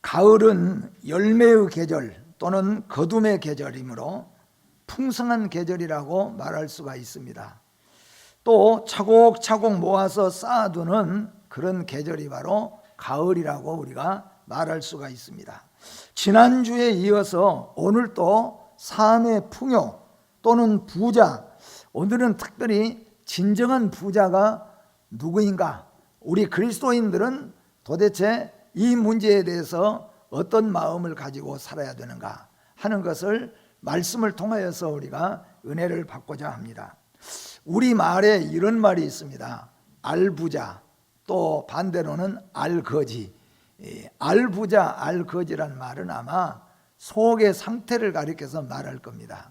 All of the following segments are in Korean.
가을은 열매의 계절 또는 거둠의 계절이므로 풍성한 계절이라고 말할 수가 있습니다. 또 차곡차곡 모아서 쌓아두는 그런 계절이 바로 가을이라고 우리가 말할 수가 있습니다. 지난주에 이어서 오늘 또 삶의 풍요 또는 부자, 오늘은 특별히 진정한 부자가 누구인가? 우리 그리스도인들은 도대체 이 문제에 대해서 어떤 마음을 가지고 살아야 되는가 하는 것을 말씀을 통하여서 우리가 은혜를 받고자 합니다. 우리 말에 이런 말이 있습니다. 알부자, 또 반대로는 알거지. 알부자, 알거지란 말은 아마 속의 상태를 가리켜서 말할 겁니다.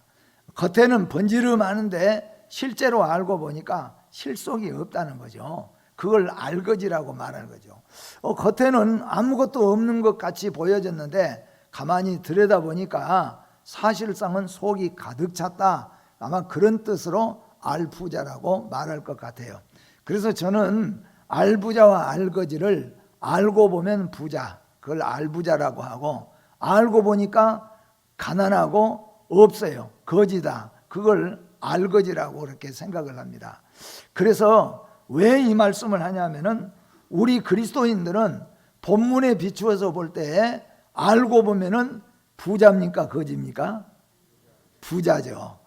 겉에는 번지름하는데 실제로 알고 보니까 실속이 없다는 거죠. 그걸 알거지라고 말하는 거죠. 겉에는 아무것도 없는 것 같이 보여졌는데 가만히 들여다보니까 사실상은 속이 가득 찼다, 아마 그런 뜻으로 알부자라고 말할 것 같아요. 그래서 저는 알부자와 알거지를 알고 보면 부자, 그걸 알부자라고 하고, 알고 보니까 가난하고 없어요, 거지다, 그걸 알거지라고 그렇게 생각을 합니다. 그래서 왜 이 말씀을 하냐면은 우리 그리스도인들은 본문에 비추어서 볼 때 알고 보면은 부자입니까 거지입니까? 부자죠.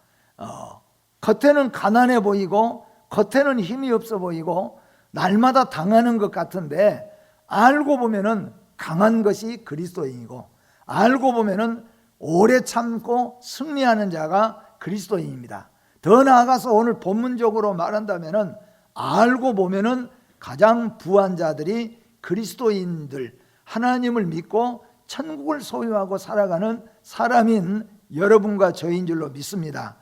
겉에는 가난해 보이고 겉에는 힘이 없어 보이고 날마다 당하는 것 같은데 알고 보면은 강한 것이 그리스도인이고, 알고 보면은 오래 참고 승리하는 자가 그리스도인입니다. 더 나아가서 오늘 본문적으로 말한다면은 알고 보면은 가장 부한 자들이 그리스도인들, 하나님을 믿고 천국을 소유하고 살아가는 사람인 여러분과 저인 줄로 믿습니다.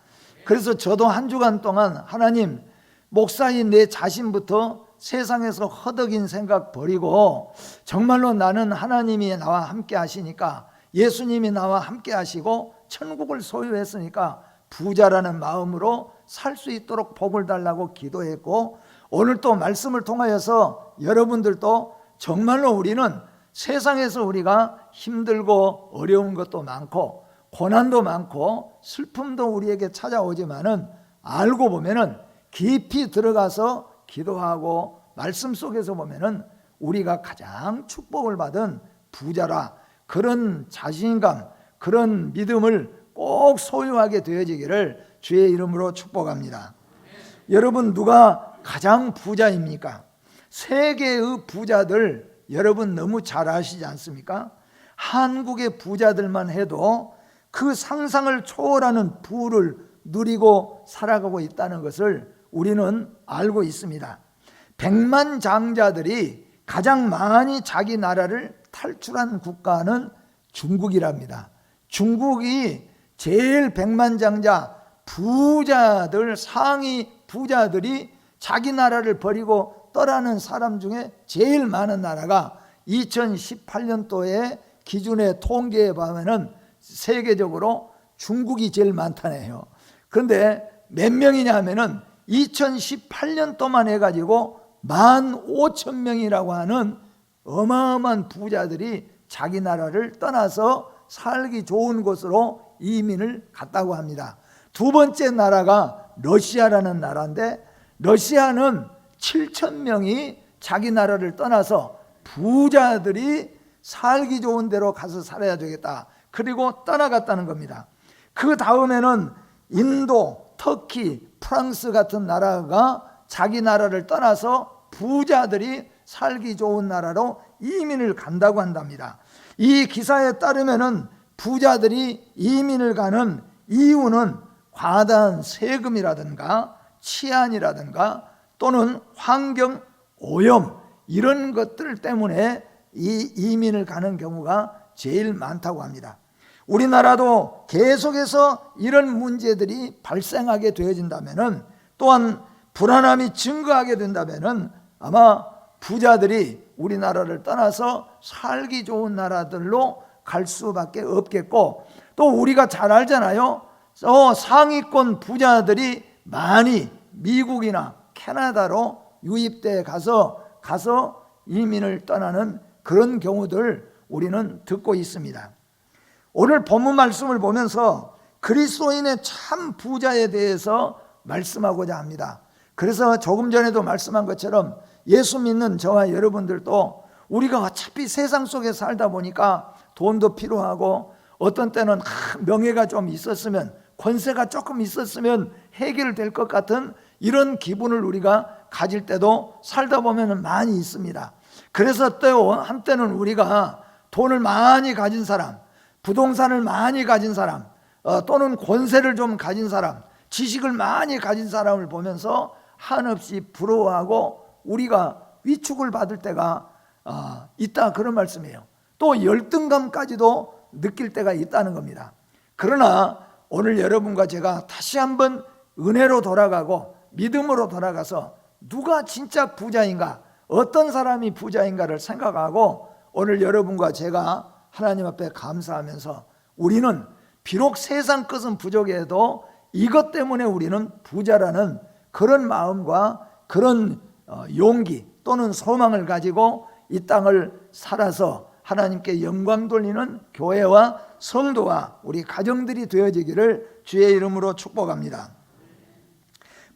그래서 저도 한 주간 동안 하나님, 목사인 내 자신부터 세상에서 허덕인 생각 버리고 정말로 나는 하나님이 나와 함께 하시니까, 예수님이 나와 함께 하시고 천국을 소유했으니까 부자라는 마음으로 살 수 있도록 복을 달라고 기도했고, 오늘 또 말씀을 통하여서 여러분들도 정말로 우리는 세상에서 우리가 힘들고 어려운 것도 많고 고난도 많고 슬픔도 우리에게 찾아오지만은 알고 보면은 깊이 들어가서 기도하고 말씀 속에서 보면은 우리가 가장 축복을 받은 부자라, 그런 자신감, 그런 믿음을 꼭 소유하게 되어지기를 주의 이름으로 축복합니다. 여러분, 누가 가장 부자입니까? 세계의 부자들 여러분 너무 잘 아시지 않습니까? 한국의 부자들만 해도 그 상상을 초월하는 부를 누리고 살아가고 있다는 것을 우리는 알고 있습니다. 백만장자들이 가장 많이 자기 나라를 탈출한 국가는 중국이랍니다. 중국이 제일 백만장자 부자들, 상위 부자들이 자기 나라를 버리고 떠나는 사람 중에 제일 많은 나라가 2018년도에 기준의 통계에 보면은 세계적으로 중국이 제일 많다네요. 그런데 몇 명이냐 하면은 2018년도만 해가지고 15,000명이라고 하는 어마어마한 부자들이 자기 나라를 떠나서 살기 좋은 곳으로 이민을 갔다고 합니다. 두 번째 나라가 러시아라는 나라인데, 러시아는 7,000명이 자기 나라를 떠나서 부자들이 살기 좋은 데로 가서 살아야 되겠다, 그리고 떠나갔다는 겁니다. 그 다음에는 인도, 터키, 프랑스 같은 나라가 자기 나라를 떠나서 부자들이 살기 좋은 나라로 이민을 간다고 한답니다. 이 기사에 따르면은 부자들이 이민을 가는 이유는 과다한 세금이라든가 치안이라든가 또는 환경 오염, 이런 것들 때문에 이 이민을 가는 경우가 제일 많다고 합니다. 우리나라도 계속해서 이런 문제들이 발생하게 되어진다면은, 또한 불안함이 증가하게 된다면은 아마 부자들이 우리나라를 떠나서 살기 좋은 나라들로 갈 수밖에 없겠고, 또 우리가 잘 알잖아요. 상위권 부자들이 많이 미국이나 캐나다로 유입돼 가서 이민을 떠나는 그런 경우들 우리는 듣고 있습니다. 오늘 본문 말씀을 보면서 그리스도인의 참 부자에 대해서 말씀하고자 합니다. 그래서 조금 전에도 말씀한 것처럼 예수 믿는 저와 여러분들도 우리가 어차피 세상 속에 살다 보니까 돈도 필요하고 어떤 때는 명예가 좀 있었으면, 권세가 조금 있었으면 해결될 것 같은 이런 기분을 우리가 가질 때도 살다 보면 많이 있습니다. 그래서 또 한때는 우리가 돈을 많이 가진 사람, 부동산을 많이 가진 사람, 또는 권세를 좀 가진 사람, 지식을 많이 가진 사람을 보면서 한없이 부러워하고 우리가 위축을 받을 때가 있다, 그런 말씀이에요. 또 열등감까지도 느낄 때가 있다는 겁니다. 그러나 오늘 여러분과 제가 다시 한번 은혜로 돌아가고 믿음으로 돌아가서 누가 진짜 부자인가, 어떤 사람이 부자인가를 생각하고 오늘 여러분과 제가 하나님 앞에 감사하면서 우리는 비록 세상 것은 부족해도 이것 때문에 우리는 부자라는 그런 마음과 그런 용기 또는 소망을 가지고 이 땅을 살아서 하나님께 영광 돌리는 교회와 성도와 우리 가정들이 되어지기를 주의 이름으로 축복합니다.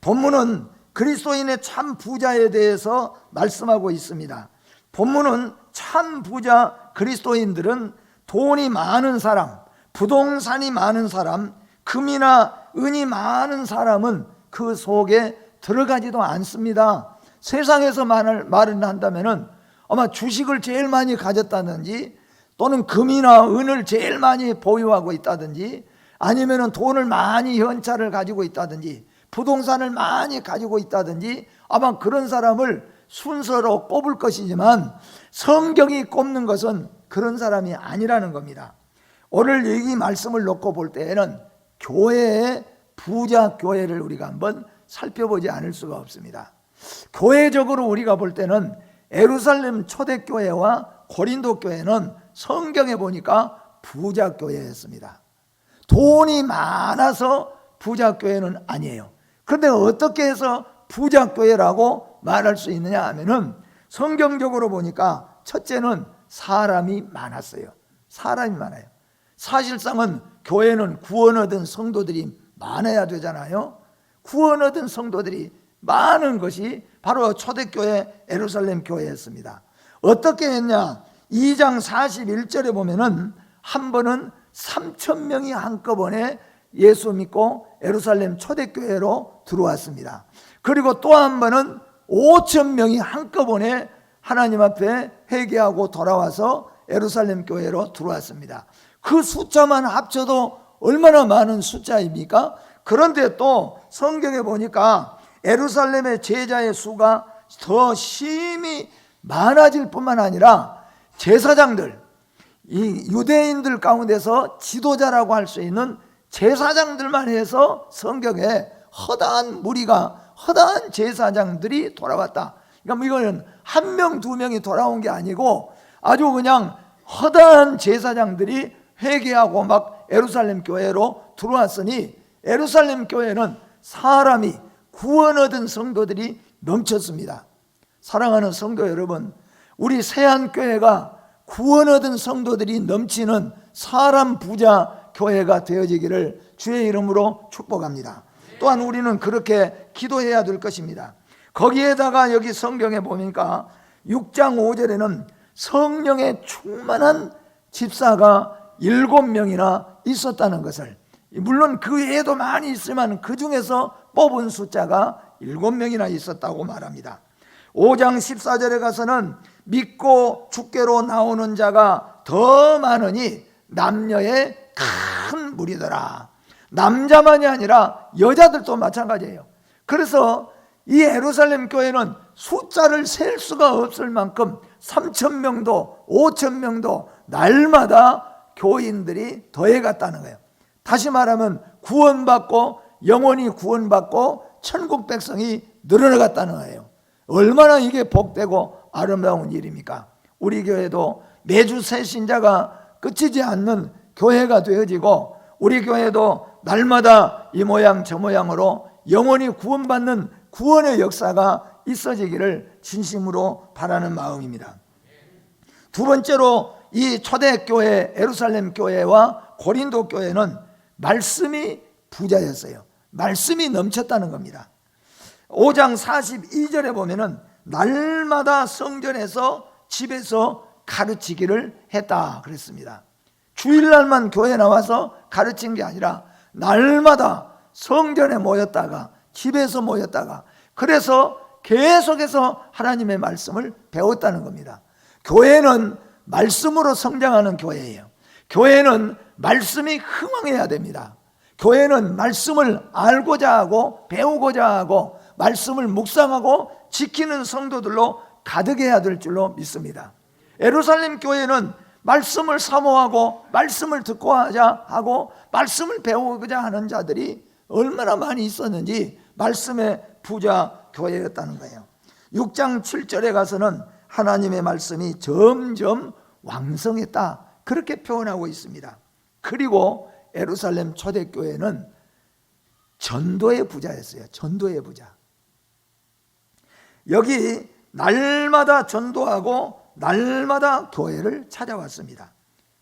본문은 그리스도인의 참 부자에 대해서 말씀하고 있습니다. 본문은 참 부자 그리스도인들은 돈이 많은 사람, 부동산이 많은 사람, 금이나 은이 많은 사람은 그 속에 들어가지도 않습니다. 세상에서 말을 한다면은 아마 주식을 제일 많이 가졌다든지 또는 금이나 은을 제일 많이 보유하고 있다든지 아니면은 돈을 많이 현찰을 가지고 있다든지 부동산을 많이 가지고 있다든지 아마 그런 사람을 순서로 꼽을 것이지만 성경이 꼽는 것은 그런 사람이 아니라는 겁니다. 오늘 이 말씀을 놓고 볼 때에는 교회의 부자 교회를 우리가 한번 살펴보지 않을 수가 없습니다. 교회적으로 우리가 볼 때는 예루살렘 초대교회와 고린도 교회는 성경에 보니까 부자 교회였습니다. 돈이 많아서 부자 교회는 아니에요. 그런데 어떻게 해서 부자 교회라고 말할 수 있느냐 하면은 성경적으로 보니까 첫째는 사람이 많았어요. 사람이 많아요. 사실상은 교회는 구원 얻은 성도들이 많아야 되잖아요. 구원 얻은 성도들이 많은 것이 바로 초대교회 예루살렘 교회였습니다. 어떻게 했냐? 2장 41절에 보면은 한 번은 3,000명이 한꺼번에 예수 믿고 예루살렘 초대교회로 들어왔습니다. 그리고 또 한 번은 5,000명이 한꺼번에 하나님 앞에 회개하고 돌아와서 예루살렘 교회로 들어왔습니다. 그 숫자만 합쳐도 얼마나 많은 숫자입니까? 그런데 또 성경에 보니까 예루살렘의 제자의 수가 더 심히 많아질 뿐만 아니라 제사장들, 이 유대인들 가운데서 지도자라고 할 수 있는 제사장들만 해서 성경에 허다한 무리가, 허다한 제사장들이 돌아왔다. 그러니까 이거는 한 명, 두 명이 돌아온 게 아니고 아주 그냥 허다한 제사장들이 회개하고 막 예루살렘 교회로 들어왔으니 예루살렘 교회는 사람이 구원 얻은 성도들이 넘쳤습니다. 사랑하는 성도 여러분, 우리 세안교회가 구원 얻은 성도들이 넘치는 사람 부자 교회가 되어지기를 주의 이름으로 축복합니다. 또한 우리는 그렇게 기도해야 될 것입니다. 거기에다가 여기 성경에 보니까 6장 5절에는 성령에 충만한 집사가 7명이나 있었다는 것을, 물론 그 외에도 많이 있지만 그 중에서 뽑은 숫자가 7명이나 있었다고 말합니다. 5장 14절에 가서는 믿고 주께로 나오는 자가 더 많으니 남녀의 큰 무리더라. 남자만이 아니라 여자들도 마찬가지예요. 그래서 이 예루살렘 교회는 숫자를 셀 수가 없을 만큼 3,000명도 5,000명도 날마다 교인들이 더해갔다는 거예요. 다시 말하면 구원받고 영원히 구원받고 천국 백성이 늘어나갔다는 거예요. 얼마나 이게 복되고 아름다운 일입니까? 우리 교회도 매주 새 신자가 끝이지 않는 교회가 되어지고 우리 교회도 날마다 이 모양 저 모양으로 영원히 구원받는 구원의 역사가 있어지기를 진심으로 바라는 마음입니다. 두 번째로 이 초대교회 예루살렘 교회와 고린도 교회는 말씀이 부자였어요. 말씀이 넘쳤다는 겁니다. 5장 42절에 보면은 날마다 성전에서 집에서 가르치기를 했다 그랬습니다. 주일날만 교회 나와서 가르친 게 아니라 날마다 성전에 모였다가 집에서 모였다가, 그래서 계속해서 하나님의 말씀을 배웠다는 겁니다. 교회는 말씀으로 성장하는 교회예요. 교회는 말씀이 흥왕해야 됩니다. 교회는 말씀을 알고자 하고 배우고자 하고 말씀을 묵상하고 지키는 성도들로 가득해야 될 줄로 믿습니다. 예루살렘 교회는 말씀을 사모하고 말씀을 듣고자 하고 말씀을 배우고자 하는 자들이 얼마나 많이 있었는지 말씀의 부자 교회였다는 거예요. 6장 7절에 가서는 하나님의 말씀이 점점 왕성했다 그렇게 표현하고 있습니다. 그리고 예루살렘 초대교회는 전도의 부자였어요. 전도의 부자. 여기 날마다 전도하고 날마다 교회를 찾아왔습니다.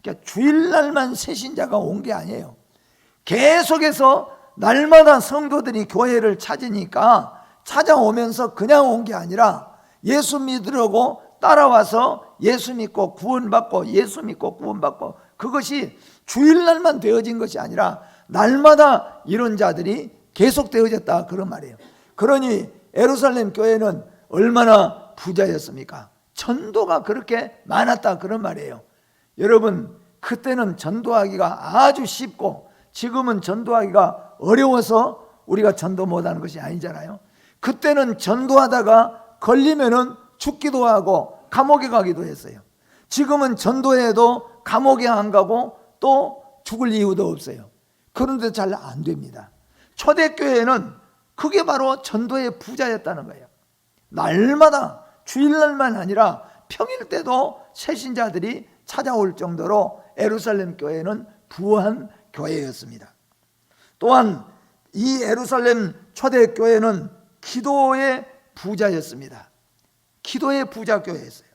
그러니까 주일날만 새신자가 온 게 아니에요. 계속해서 날마다 성도들이 교회를 찾으니까 찾아오면서 그냥 온 게 아니라 예수 믿으려고 따라와서 예수 믿고 구원받고 예수 믿고 구원받고, 그것이 주일날만 되어진 것이 아니라 날마다 이런 자들이 계속 되어졌다 그런 말이에요. 그러니 예루살렘 교회는 얼마나 부자였습니까? 전도가 그렇게 많았다 그런 말이에요. 여러분, 그때는 전도하기가 아주 쉽고 지금은 전도하기가 어려워서 우리가 전도 못하는 것이 아니잖아요. 그때는 전도하다가 걸리면은 죽기도 하고 감옥에 가기도 했어요. 지금은 전도해도 감옥에 안 가고 또 죽을 이유도 없어요. 그런데 잘 안 됩니다. 초대교회는 그게 바로 전도의 부자였다는 거예요. 날마다 주일날만 아니라 평일 때도 새신자들이 찾아올 정도로 예루살렘 교회는 부한 교회였습니다. 또한 이 예루살렘 초대교회는 기도의 부자였습니다. 기도의 부자 교회였어요.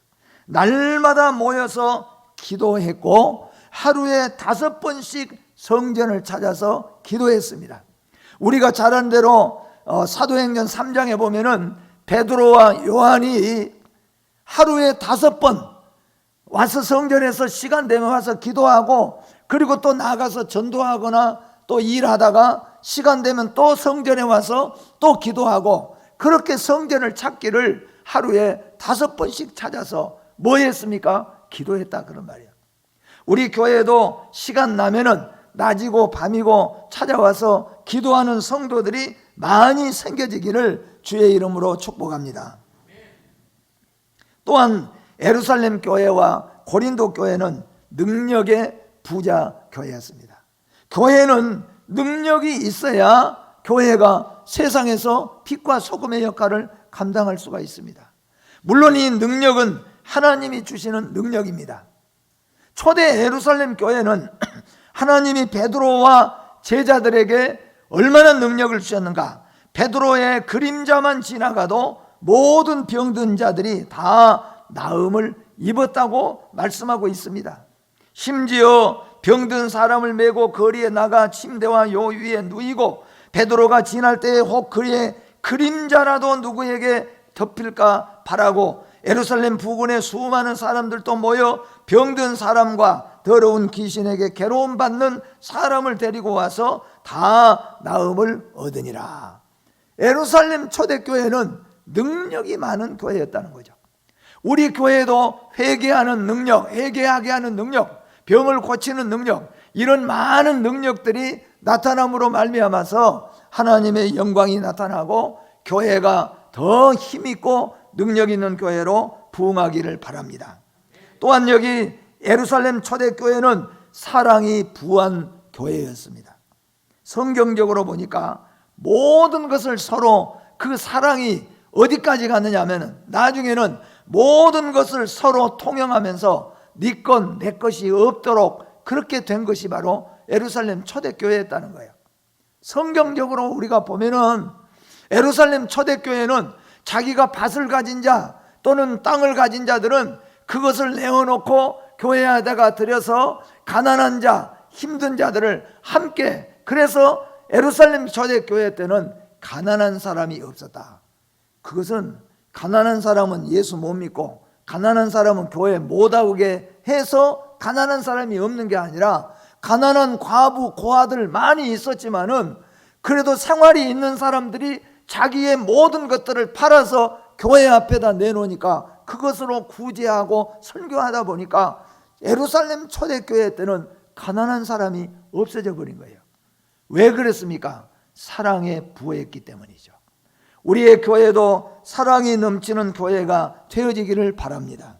날마다 모여서 기도했고 하루에 5번씩 성전을 찾아서 기도했습니다. 우리가 잘 아는 대로 사도행전 3장에 보면은 베드로와 요한이 하루에 5번 와서 성전에서 시간 되면 와서 기도하고, 그리고 또 나가서 전도하거나 또 일하다가 시간 되면 또 성전에 와서 또 기도하고, 그렇게 성전을 찾기를 하루에 5번씩 찾아서 뭐 했습니까? 기도했다 그런 말이에요. 우리 교회도 시간 나면은 낮이고 밤이고 찾아와서 기도하는 성도들이 많이 생겨지기를 주의 이름으로 축복합니다. 또한 예루살렘 교회와 고린도 교회는 능력의 부자 교회였습니다. 교회는 능력이 있어야 교회가 세상에서 빛과 소금의 역할을 감당할 수가 있습니다. 물론 이 능력은 하나님이 주시는 능력입니다. 초대 예루살렘 교회는 하나님이 베드로와 제자들에게 얼마나 능력을 주셨는가. 베드로의 그림자만 지나가도 모든 병든 자들이 다 나음을 입었다고 말씀하고 있습니다. 심지어 병든 사람을 메고 거리에 나가 침대와 요 위에 누이고 베드로가 지날 때에 혹 그의 그림자라도 누구에게 덮일까 바라고 예루살렘 부근에 수많은 사람들도 모여 병든 사람과 더러운 귀신에게 괴로움 받는 사람을 데리고 와서 다 나음을 얻으니라. 예루살렘 초대교회는 능력이 많은 교회였다는 거죠. 우리 교회도 회개하는 능력, 회개하게 하는 능력, 병을 고치는 능력, 이런 많은 능력들이 나타남으로 말미암아서 하나님의 영광이 나타나고 교회가 더 힘있고 능력 있는 교회로 부흥하기를 바랍니다. 또한 여기 예루살렘 초대교회는 사랑이 부한 교회였습니다. 성경적으로 보니까 모든 것을 서로, 그 사랑이 어디까지 갔느냐 하면 나중에는 모든 것을 서로 통용하면서 네 것 내 것이 없도록 그렇게 된 것이 바로 예루살렘 초대교회였다는 거예요. 성경적으로 우리가 보면은 예루살렘 초대교회는 자기가 밭을 가진 자 또는 땅을 가진 자들은 그것을 내어놓고 교회에다가 들여서 가난한 자, 힘든 자들을 함께, 그래서 예루살렘 초대교회 때는 가난한 사람이 없었다. 그것은 가난한 사람은 예수 못 믿고 가난한 사람은 교회 못 오게 해서 가난한 사람이 없는 게 아니라, 가난한 과부 고아들 많이 있었지만은 그래도 생활이 있는 사람들이 자기의 모든 것들을 팔아서 교회 앞에다 내놓으니까 그것으로 구제하고 설교하다 보니까 예루살렘 초대교회 때는 가난한 사람이 없어져 버린 거예요. 왜 그랬습니까? 사랑에 부했기 때문이죠. 우리의 교회도 사랑이 넘치는 교회가 되어지기를 바랍니다.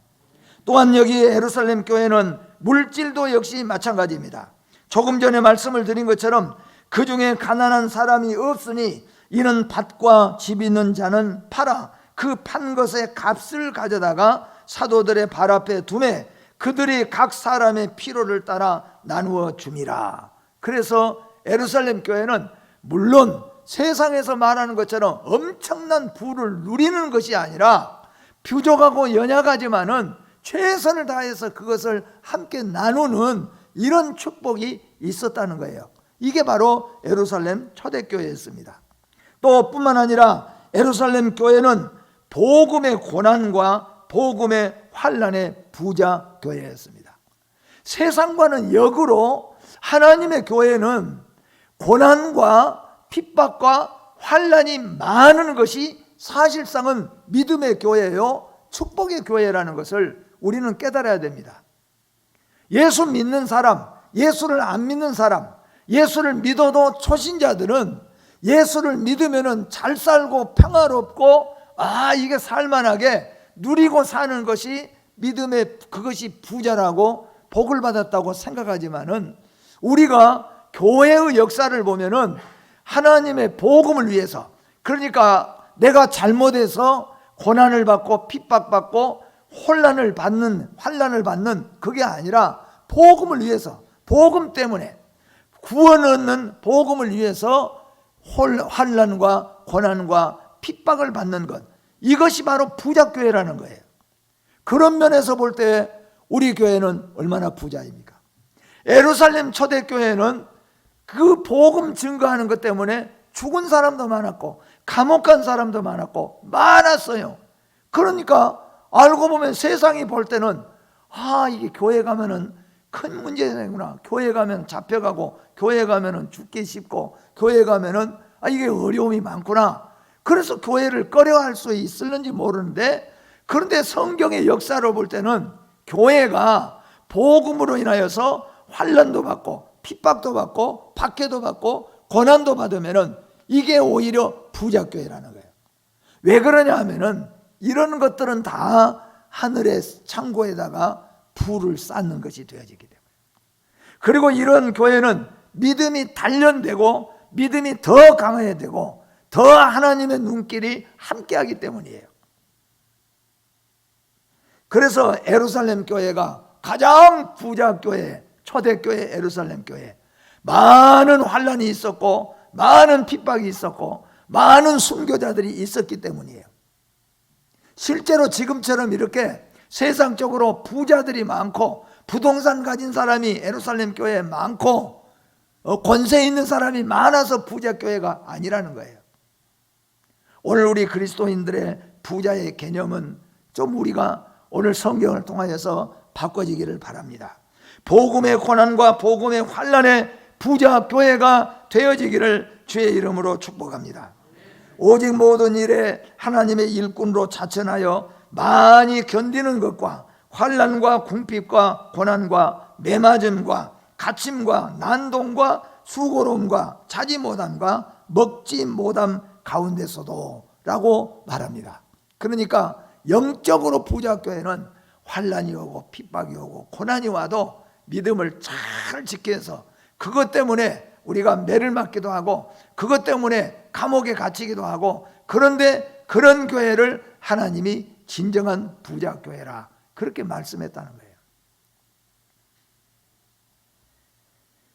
또한 여기 예루살렘 교회는 물질도 역시 마찬가지입니다. 조금 전에 말씀을 드린 것처럼 그 중에 가난한 사람이 없으니 이는 밭과 집 있는 자는 팔아 그 판 것의 값을 가져다가 사도들의 발 앞에 두매 그들이 각 사람의 필요를 따라 나누어 줌이라. 그래서 예루살렘 교회는 물론 세상에서 말하는 것처럼 엄청난 부를 누리는 것이 아니라 부족하고 연약하지만은 최선을 다해서 그것을 함께 나누는 이런 축복이 있었다는 거예요. 이게 바로 예루살렘 초대교회였습니다. 또 뿐만 아니라 예루살렘 교회는 복음의 고난과 복음의 환난의 부자 교회였습니다. 세상과는 역으로 하나님의 교회는 고난과 핍박과 환난이 많은 것이 사실상은 믿음의 교회요, 축복의 교회라는 것을 우리는 깨달아야 됩니다. 예수 믿는 사람, 예수를 안 믿는 사람, 예수를 믿어도 초신자들은 예수를 믿으면 잘 살고 평화롭고 이게 살만하게 누리고 사는 것이 믿음의 그것이 부자라고 복을 받았다고 생각하지만은, 우리가 교회의 역사를 보면은 하나님의 복음을 위해서, 그러니까 내가 잘못해서 고난을 받고 핍박받고 환난을 받는 그게 아니라 복음을 위해서, 복음 때문에 구원 얻는 복음을 위해서 환난과 고난과 핍박을 받는 것, 이것이 바로 부자교회라는 거예요. 그런 면에서 볼 때 우리 교회는 얼마나 부자입니까? 예루살렘 초대교회는 그 복음 증거하는 것 때문에 죽은 사람도 많았고 감옥 간 사람도 많았어요. 그러니까 알고 보면 세상이 볼 때는 이게 교회 가면은 큰 문제구나, 교회 가면 잡혀가고 교회 가면은 죽기 쉽고 교회 가면은 이게 어려움이 많구나, 그래서 교회를 꺼려할 수 있을는지 모르는데, 그런데 성경의 역사로 볼 때는 교회가 복음으로 인하여서 환난도 받고 핍박도 받고 박해도 받고 고난도 받으면은 이게 오히려 부자교회라는 거예요. 왜 그러냐 하면은 이런 것들은 다 하늘의 창고에다가 부를 쌓는 것이 되어지기 때문에, 그리고 이런 교회는 믿음이 단련되고 믿음이 더 강해야 되고 더 하나님의 눈길이 함께하기 때문이에요. 그래서 예루살렘 교회가 가장 부자 교회, 초대교회 예루살렘 교회, 많은 환난이 있었고 많은 핍박이 있었고 많은 순교자들이 있었기 때문이에요. 실제로 지금처럼 이렇게 세상적으로 부자들이 많고 부동산 가진 사람이 예루살렘 교회에 많고 권세 있는 사람이 많아서 부자교회가 아니라는 거예요. 오늘 우리 그리스도인들의 부자의 개념은 좀 우리가 오늘 성경을 통하여서 바꿔지기를 바랍니다. 복음의 고난과 복음의 환난의 부자 교회가 되어지기를 주의 이름으로 축복합니다. 오직 모든 일에 하나님의 일꾼으로 자천하여 많이 견디는 것과 환난과 궁핍과 고난과 매맞음과 갇힘과 난동과 수고로움과 자지 못함과 먹지 못함 가운데서도 라고 말합니다. 그러니까 영적으로 부자교회는 환난이 오고 핍박이 오고 고난이 와도 믿음을 잘 지켜서, 그것 때문에 우리가 매를 맞기도 하고 그것 때문에 감옥에 갇히기도 하고, 그런데 그런 교회를 하나님이 진정한 부자교회라 그렇게 말씀했다는 거예요.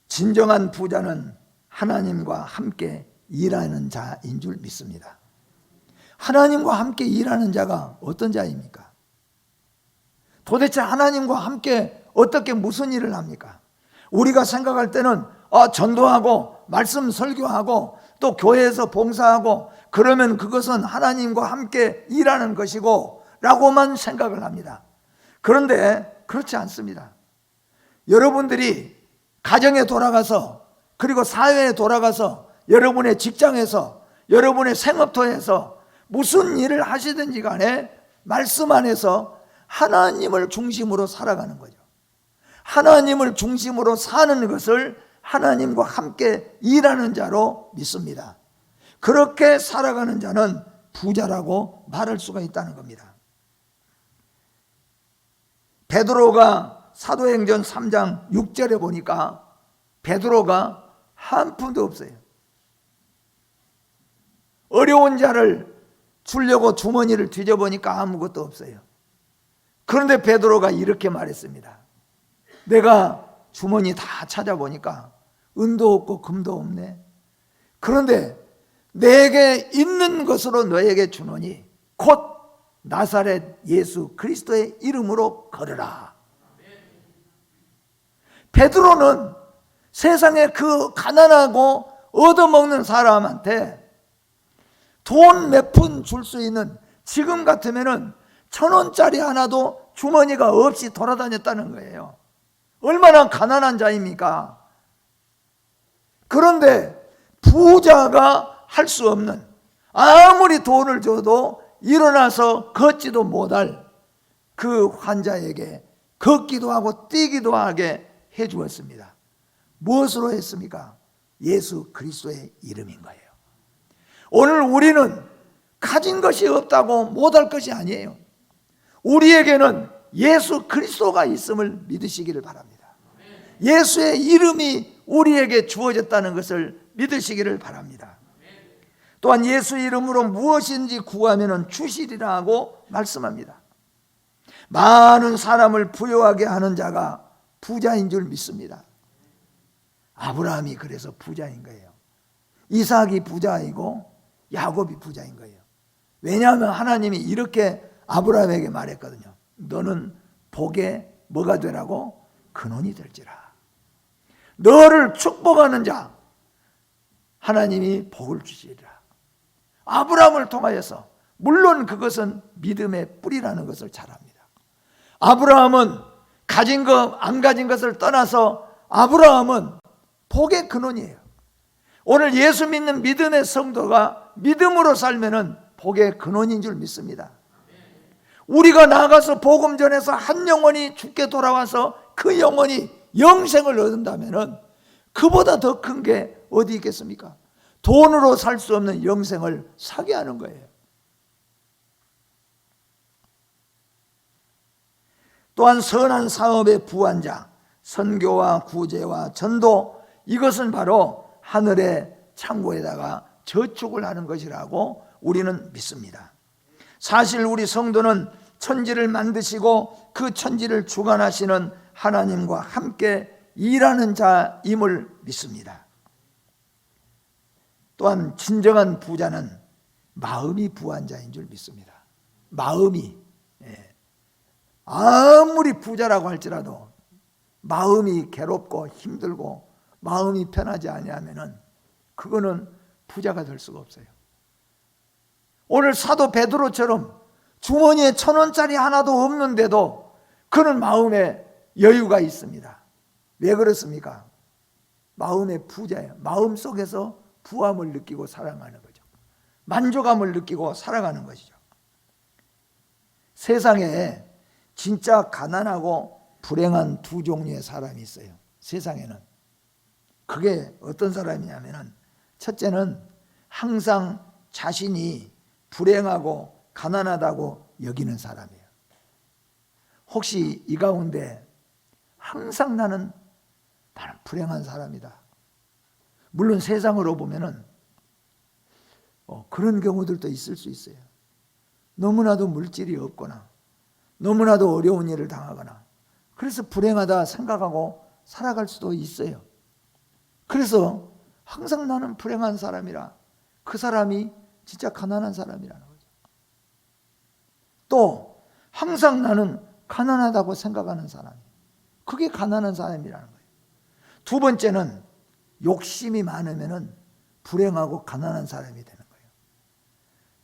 진정한 부자는 하나님과 함께 일하는 자인 줄 믿습니다. 하나님과 함께 일하는 자가 어떤 자입니까? 도대체 하나님과 함께 어떻게 무슨 일을 합니까? 우리가 생각할 때는 전도하고 말씀 설교하고 또 교회에서 봉사하고 그러면 그것은 하나님과 함께 일하는 것이고 라고만 생각을 합니다. 그런데 그렇지 않습니다. 여러분들이 가정에 돌아가서 그리고 사회에 돌아가서 여러분의 직장에서 여러분의 생업터에서 무슨 일을 하시든지 간에 말씀 안에서 하나님을 중심으로 살아가는 거죠. 하나님을 중심으로 사는 것을 하나님과 함께 일하는 자로 믿습니다. 그렇게 살아가는 자는 부자라고 말할 수가 있다는 겁니다. 베드로가 사도행전 3장 6절에 보니까 베드로가 한 푼도 없어요. 어려운 자를 주려고 주머니를 뒤져보니까 아무것도 없어요. 그런데 베드로가 이렇게 말했습니다. 내가 주머니 다 찾아보니까 은도 없고 금도 없네. 그런데 내게 있는 것으로 너에게 주노니 곧 나사렛 예수 그리스도의 이름으로 걸으라. 베드로는 세상에 그 가난하고 얻어먹는 사람한테 돈 몇 푼 줄 수 있는, 지금 같으면은 1,000원짜리 하나도 주머니가 없이 돌아다녔다는 거예요. 얼마나 가난한 자입니까? 그런데 부자가 할 수 없는, 아무리 돈을 줘도 일어나서 걷지도 못할 그 환자에게 걷기도 하고 뛰기도 하게 해 주었습니다. 무엇으로 했습니까? 예수 그리스도의 이름인 거예요. 오늘 우리는 가진 것이 없다고 못할 것이 아니에요. 우리에게는 예수 그리스도가 있음을 믿으시기를 바랍니다. 예수의 이름이 우리에게 주어졌다는 것을 믿으시기를 바랍니다. 또한 예수 이름으로 무엇인지 구하면 주시리라 하고 말씀합니다. 많은 사람을 부유하게 하는 자가 부자인 줄 믿습니다. 아브라함이 그래서 부자인 거예요. 이삭이 부자이고 야곱이 부자인 거예요. 왜냐하면 하나님이 이렇게 아브라함에게 말했거든요. 너는 복에 뭐가 되라고? 근원이 될지라. 너를 축복하는 자 하나님이 복을 주시리라. 아브라함을 통하여서, 물론 그것은 믿음의 뿌리라는 것을 잘 압니다. 아브라함은 가진 것 안 가진 것을 떠나서 아브라함은 복의 근원이에요. 오늘 예수 믿는 믿음의 성도가 믿음으로 살면은 복의 근원인 줄 믿습니다. 우리가 나가서 복음 전해서 한 영혼이 죽게 돌아와서 그 영혼이 영생을 얻는다면은 그보다 더 큰 게 어디 있겠습니까? 돈으로 살 수 없는 영생을 사게 하는 거예요. 또한 선한 사업에 부한 자, 선교와 구제와 전도, 이것은 바로 하늘의 창고에다가 저축을 하는 것이라고 우리는 믿습니다. 사실 우리 성도는 천지를 만드시고 그 천지를 주관하시는 하나님과 함께 일하는 자임을 믿습니다. 또한 진정한 부자는 마음이 부한 자인 줄 믿습니다. 마음이, 아무리 부자라고 할지라도 마음이 괴롭고 힘들고 마음이 편하지 아니하면은 그거는 부자가 될 수가 없어요. 오늘 사도 베드로처럼 주머니에 1,000원짜리 하나도 없는데도 그는 마음에 여유가 있습니다. 왜 그렇습니까? 마음의 부자예요. 마음 속에서 부함을 느끼고 살아가는 거죠. 만족함을 느끼고 살아가는 것이죠. 세상에 진짜 가난하고 불행한 두 종류의 사람이 있어요. 세상에는. 그게 어떤 사람이냐면은, 첫째는 항상 자신이 불행하고 가난하다고 여기는 사람이에요. 혹시 이 가운데 항상 나는 불행한 사람이다. 물론 세상으로 보면은 그런 경우들도 있을 수 있어요. 너무나도 물질이 없거나 너무나도 어려운 일을 당하거나 그래서 불행하다 생각하고 살아갈 수도 있어요. 그래서 항상 나는 불행한 사람이라, 그 사람이 진짜 가난한 사람이라는 거죠. 또 항상 나는 가난하다고 생각하는 사람, 그게 가난한 사람이라는 거예요. 두 번째는 욕심이 많으면 불행하고 가난한 사람이 되는 거예요.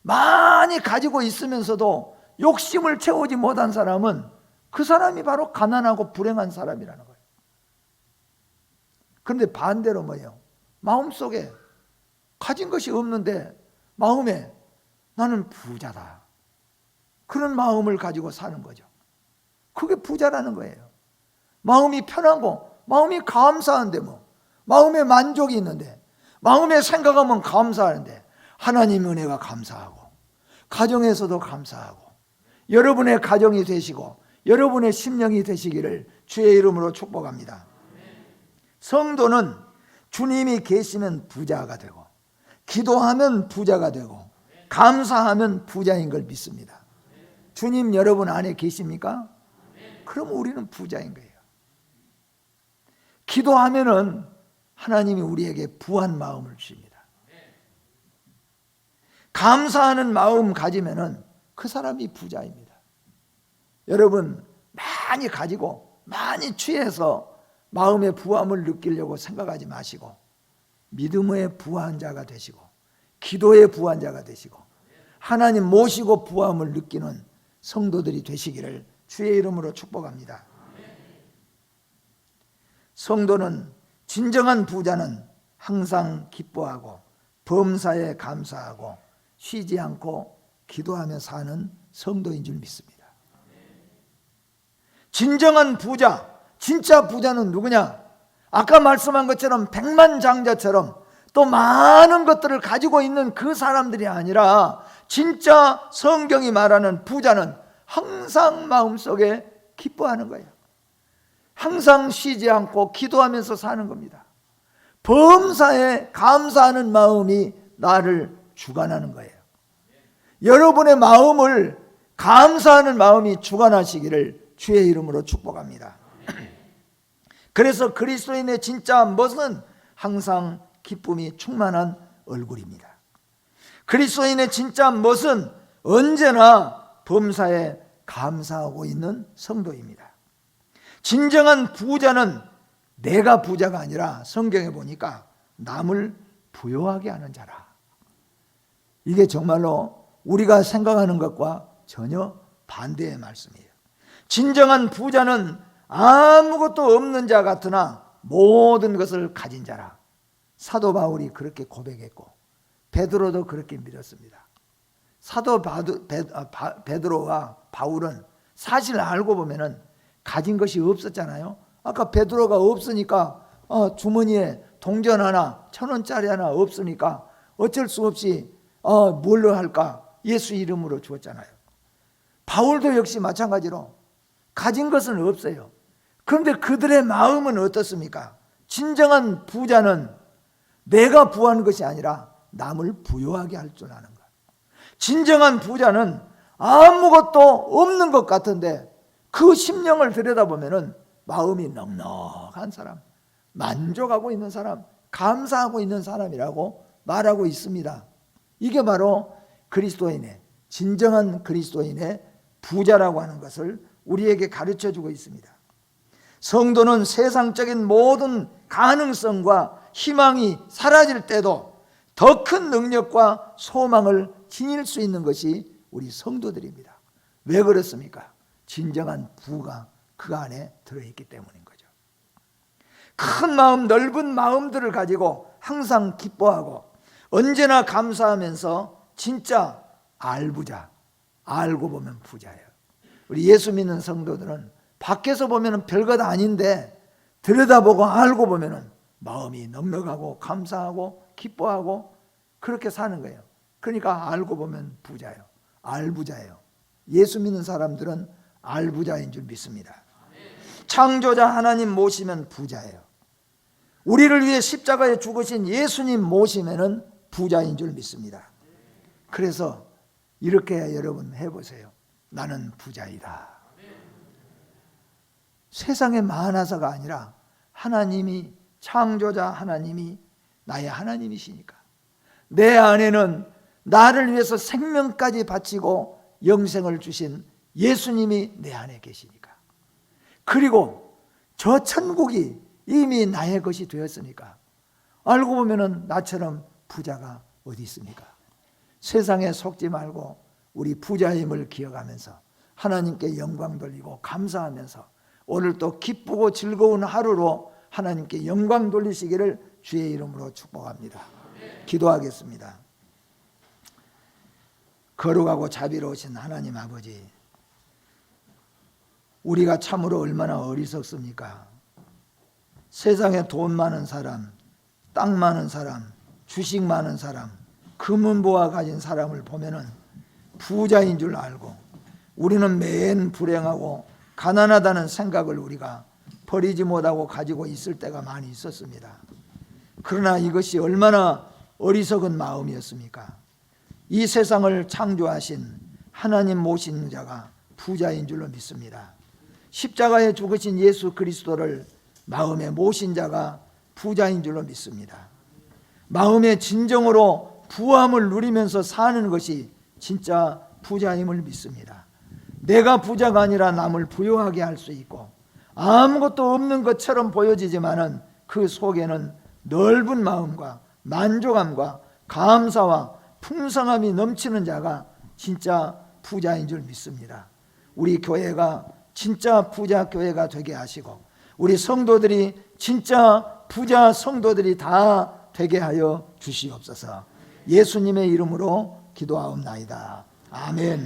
많이 가지고 있으면서도 욕심을 채우지 못한 사람은 그 사람이 바로 가난하고 불행한 사람이라는 거예요. 그런데 반대로 뭐예요? 마음속에 가진 것이 없는데 마음에 나는 부자다, 그런 마음을 가지고 사는 거죠. 그게 부자라는 거예요. 마음이 편하고 마음이 감사한데 마음에 만족이 있는데, 마음에 생각하면 감사하는데, 하나님 은혜가 감사하고 가정에서도 감사하고 여러분의 가정이 되시고 여러분의 심령이 되시기를 주의 이름으로 축복합니다. 성도는 주님이 계시면 부자가 되고, 기도하면 부자가 되고, 감사하면 부자인 걸 믿습니다. 주님 여러분 안에 계십니까? 그럼 우리는 부자인 거예요. 기도하면은 하나님이 우리에게 부한 마음을 주십니다. 감사하는 마음 가지면은 그 사람이 부자입니다. 여러분, 많이 가지고 많이 취해서 마음의 부함을 느끼려고 생각하지 마시고, 믿음의 부한 자가 되시고 기도의 부한 자가 되시고 하나님 모시고 부함을 느끼는 성도들이 되시기를 주의 이름으로 축복합니다. 성도는, 진정한 부자는 항상 기뻐하고 범사에 감사하고 쉬지 않고 기도하며 사는 성도인 줄 믿습니다. 진정한 부자, 진짜 부자는 누구냐? 아까 말씀한 것처럼 백만장자처럼 또 많은 것들을 가지고 있는 그 사람들이 아니라, 진짜 성경이 말하는 부자는 항상 마음속에 기뻐하는 거예요. 항상 쉬지 않고 기도하면서 사는 겁니다. 범사에 감사하는 마음이 나를 주관하는 거예요. 여러분의 마음을 감사하는 마음이 주관하시기를 주의 이름으로 축복합니다. 그래서 그리스도인의 진짜 멋은 항상 기쁨이 충만한 얼굴입니다. 그리스도인의 진짜 멋은 언제나 범사에 감사하고 있는 성도입니다. 진정한 부자는 내가 부자가 아니라 성경에 보니까 남을 부요하게 하는 자라. 이게 정말로 우리가 생각하는 것과 전혀 반대의 말씀이에요. 진정한 부자는 아무것도 없는 자 같으나 모든 것을 가진 자라. 사도 바울이 그렇게 고백했고 베드로도 그렇게 믿었습니다. 사도 베드로와 바울은 사실 알고 보면은 가진 것이 없었잖아요. 아까 베드로가 없으니까 주머니에 동전 하나, 1,000원짜리 하나 없으니까 어쩔 수 없이 뭘로 할까? 예수 이름으로 주었잖아요. 바울도 역시 마찬가지로 가진 것은 없어요. 그런데 그들의 마음은 어떻습니까? 진정한 부자는 내가 부한 것이 아니라 남을 부요하게 할 줄 아는 것. 진정한 부자는 아무것도 없는 것 같은데 그 심령을 들여다보면 마음이 넉넉한 사람, 만족하고 있는 사람, 감사하고 있는 사람이라고 말하고 있습니다. 이게 바로 그리스도인의, 진정한 그리스도인의 부자라고 하는 것을 우리에게 가르쳐주고 있습니다. 성도는 세상적인 모든 가능성과 희망이 사라질 때도 더 큰 능력과 소망을 지닐 수 있는 것이 우리 성도들입니다. 왜 그렇습니까? 진정한 부가 그 안에 들어있기 때문인 거죠. 큰 마음, 넓은 마음들을 가지고 항상 기뻐하고 언제나 감사하면서 진짜 알부자, 알고 보면 부자예요. 우리 예수 믿는 성도들은 밖에서 보면 별것 아닌데 들여다보고 알고 보면 마음이 넉넉하고 감사하고 기뻐하고 그렇게 사는 거예요. 그러니까 알고 보면 부자예요. 알부자예요. 예수 믿는 사람들은 알부자인 줄 믿습니다. 창조자 하나님 모시면 부자예요. 우리를 위해 십자가에 죽으신 예수님 모시면 부자인 줄 믿습니다. 그래서 이렇게 여러분 해보세요. 나는 부자이다. 세상에 많아서가 아니라 하나님이, 창조자 하나님이 나의 하나님이시니까, 내 안에는 나를 위해서 생명까지 바치고 영생을 주신 예수님이 내 안에 계시니까, 그리고 저 천국이 이미 나의 것이 되었으니까. 알고 보면은 나처럼 부자가 어디 있습니까? 세상에 속지 말고 우리 부자임을 기억하면서 하나님께 영광 돌리고 감사하면서 오늘 또 기쁘고 즐거운 하루로 하나님께 영광 돌리시기를 주의 이름으로 축복합니다. 기도하겠습니다. 거룩하고 자비로우신 하나님 아버지, 우리가 참으로 얼마나 어리석습니까? 세상에 돈 많은 사람, 땅 많은 사람, 주식 많은 사람, 금은보화 가진 사람을 보면은 부자인 줄 알고 우리는 맨 불행하고 가난하다는 생각을 우리가 버리지 못하고 가지고 있을 때가 많이 있었습니다. 그러나 이것이 얼마나 어리석은 마음이었습니까? 이 세상을 창조하신 하나님 모신 자가 부자인 줄로 믿습니다. 십자가에 죽으신 예수 그리스도를 마음에 모신 자가 부자인 줄로 믿습니다. 마음의 진정으로 부함을 누리면서 사는 것이 진짜 부자임을 믿습니다. 내가 부자가 아니라 남을 부유하게 할 수 있고 아무것도 없는 것처럼 보여지지만은 그 속에는 넓은 마음과 만족함과 감사와 풍성함이 넘치는 자가 진짜 부자인 줄 믿습니다. 우리 교회가 진짜 부자 교회가 되게 하시고 우리 성도들이 진짜 부자 성도들이 다 되게 하여 주시옵소서. 예수님의 이름으로 기도하옵나이다. 아멘.